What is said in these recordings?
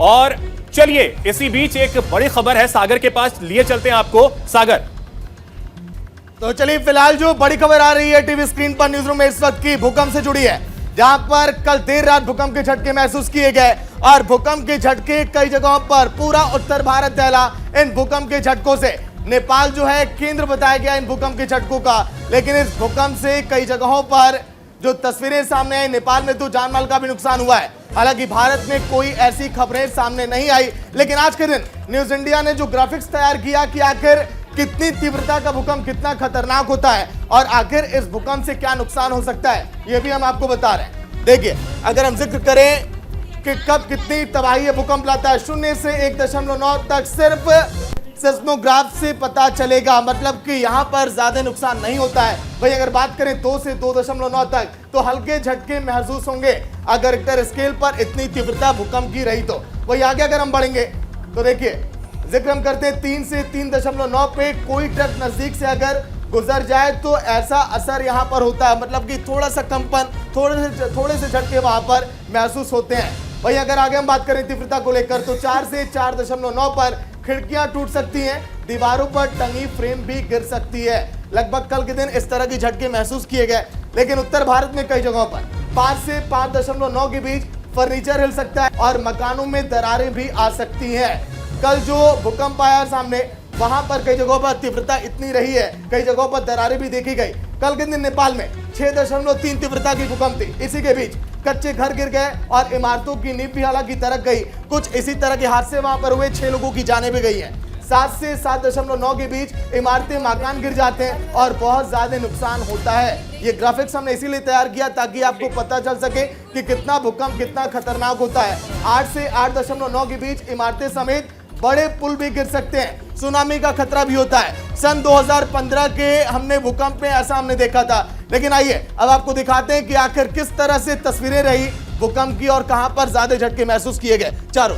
और चलिए इसी बीच एक बड़ी खबर है, सागर के पास लिए चलते हैं आपको। सागर, तो चलिए फिलहाल जो बड़ी खबर आ रही है टीवी स्क्रीन पर न्यूज रूम में इस वक्त की भूकंप से जुड़ी है, जहां पर कल देर रात भूकंप के झटके महसूस किए गए और भूकंप के झटके कई जगहों पर पूरा उत्तर भारत दहला। इन भूकंप के झटकों से नेपाल जो है केंद्र बताया गया इन भूकंप के झटकों का, लेकिन इस भूकंप से कई जगहों पर जो तस्वीरें सामने आई, नेपाल में तो जानमाल का भी नुकसान हुआ है। हालांकि भारत में कोई ऐसी खबरें सामने नहीं आई, लेकिन आज के दिन न्यूज इंडिया ने जो ग्राफिक्स तैयार किया कि आखिर कितनी तीव्रता का भूकंप कितना खतरनाक होता है और आखिर इस भूकंप से क्या नुकसान हो सकता है, यह भी हम आपको बता रहे हैं। देखिए, अगर हम जिक्र करें कि कब कितनी तबाही ये भूकंप लाता है, 0 से 1.9 तक सिर्फ सेस्मोग्राफ से पता चलेगा, मतलब कि यहां पर ज्यादा नुकसान नहीं होता है। भाई अगर बात करें 2 से 2.9 तक तो हल्के झटके महसूस होंगे अगर रिक्टर स्केल पर इतनी तीव्रता भूकंप की रही तो। वही आगे अगर हम बढ़ेंगे तो देखिए, जिक्र हम करते हैं 3 से 3.9 पे कोई ट्रक नजदीक से अगर गुजर जाए तो ऐसा असर यहां पर होता है, मतलब कि थोड़ा सा कंपन, थोड़े से झटके वहां पर महसूस होते हैं। वही अगर आगे हम बात करें तीव्रता को लेकर तो 4 से 4.9 पर खिड़कियां टूट सकती हैं, दीवारों पर टंगी फ्रेम भी गिर सकती है। लगभग कल के दिन इस तरह के झटके महसूस किए गए, लेकिन उत्तर भारत में कई जगहों पर 5 से 5.9 के बीच फर्नीचर हिल सकता है और मकानों में दरारें भी आ सकती हैं। कल जो भूकंप आया सामने, वहां पर कई जगहों पर तीव्रता इतनी रही है, कई जगहों पर दरारें भी देखी गई। कल के दिन नेपाल में 6.3 तीव्रता की भूकंप थी। इसी के बीच कच्चे घर गिर गए और इमारतों की नींव भी हालांकि दरक गई। कुछ इसी तरह के हादसे वहां पर हुए, 6 लोगों की जानें भी गई हैं। 7 से 7.9 के बीच इमारतें, मकान गिर जाते हैं और बहुत ज्यादा नुकसान होता है। ये ग्राफिक्स हमने इसीलिए तैयार किया ताकि आपको पता चल सके कि कितना भूकंप कितना खतरनाक होता है। 8 से 8.9 के बीच इमारतें समेत बड़े पुल भी गिर सकते हैं, सुनामी का खतरा भी होता है। सन 2015 के हमने भूकंप में ऐसा हमने देखा था। लेकिन आइए अब आपको दिखाते हैं कि आखिर किस तरह से तस्वीरें रही भूकंप की और कहां पर ज्यादा झटके महसूस किए गए। चारों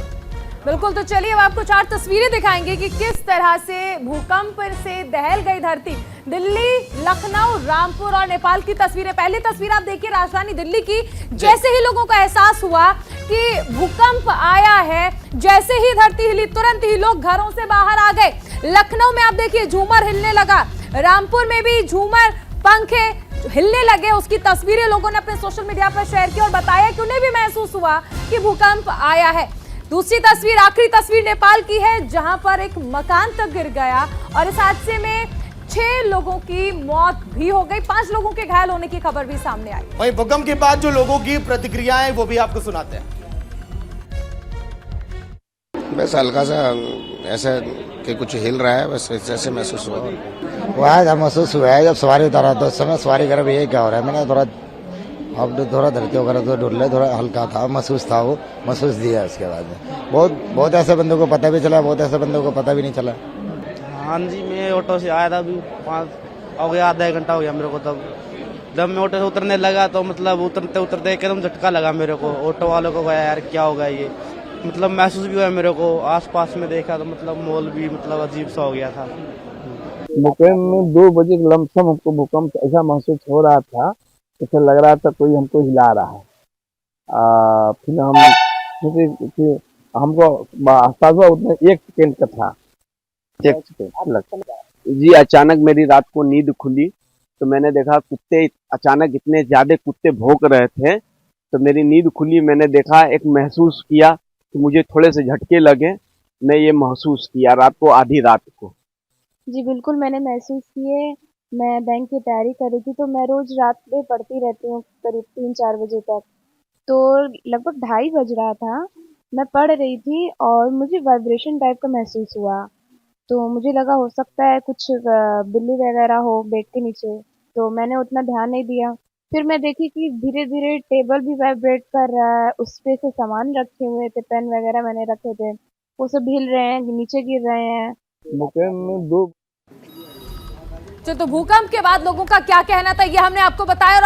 बिल्कुल, तो चलिए अब आपको 4 तस्वीरें दिखाएंगे कि किस तरह से भूकंप से दहल गई धरती। दिल्ली, लखनऊ, रामपुर और नेपाल की तस्वीरें। पहली तस्वीर आप देखिए राजधानी दिल्ली की। जैसे ही लोगों को एहसास हुआ कि भूकंप आया है, जैसे ही धरती हिली तुरंत ही लोग घरों से बाहर आ गए। लखनऊ में आप देखिए झूमर हिलने लगा, रामपुर में भी झूमर, पंखे हिलने लगे। उसकी तस्वीरें लोगों ने अपने सोशल मीडिया पर शेयर की और बताया कि उन्हें भी महसूस हुआ कि भूकंप आया है। दूसरी तस्वीर, आखिरी तस्वीर नेपाल की है, जहां पर एक मकान तक गिर गया और इस हादसे में 6 लोगों की मौत भी हो गई, 5 लोगों के घायल होने की खबर भी सामने आई। वहीं भूकंप के बाद जो लोगों की प्रतिक्रियाएं वो भी आपको सुनाते हैं। बस हल्का सा ऐसा कि कुछ हिल रहा है, बस ऐसे महसूस हुआ। वो है महसूस हुआ है जब सवारी उतारा तो उस समय सवारी कर ये क्या हो रहा है, मैंने थोड़ा धरती वगैरह तो डुल थोड़ा हल्का था, महसूस था, वो महसूस दिया। उसके बाद बहुत ऐसे बंदों को पता भी चला, बहुत ऐसे बंदों को पता भी नहीं चला। हाँ जी, मैं ऑटो से आया था, अभी 5 हो गया, आधा एक घंटा हो गया मेरे को। तब जब मैं ऑटो से उतरने लगा तो मतलब उतरते एकदम झटका लगा मेरे को। ऑटो वालों को गया यार क्या होगा ये, मतलब महसूस भी हुआ मेरे को। आसपास में देखा तो मतलब माहौल भी मतलब अजीब सा हो गया था। मुकेम में 2 बजे लमसम हमको भूकंप ऐसा महसूस हो रहा था, ऐसा लग रहा था कोई हमको हिला रहा है। फिर हमको आसपास उतना 1 सेकेंड का था, 1 सेकेंड जी। अचानक मेरी रात को नींद खुली तो मैंने देखा कुत्ते, अचानक इतने ज्यादा कुत्ते भौंक रहे थे तो मेरी नींद खुली। मैंने देखा, एक महसूस किया कि मुझे थोड़े से झटके लगे। मैं ये महसूस किया रात को, आधी रात को। जी बिल्कुल, मैंने महसूस किए। मैं बैंक की तैयारी कर रही थी तो मैं रोज रात में पढ़ती रहती हूँ करीब 3-4 बजे तक। तो लगभग 2:30 बज रहा था, मैं पढ़ रही थी और मुझे वाइब्रेशन टाइप का महसूस हुआ। तो मुझे लगा हो सकता है कुछ बिल्ली वगैरह हो बेड के नीचे, तो मैंने उतना ध्यान नहीं दिया। फिर मैं देखी कि धीरे धीरे टेबल भी वाइब्रेट कर रहा है, उस पे से सामान रखे हुए थे, पेन वगैरह मैंने रखे थे, वो सब हिल रहे हैं, नीचे गिर रहे हैं। मुकेम में 2 तो भूकंप के बाद लोगों का क्या कहना था ये हमने आपको बताया। और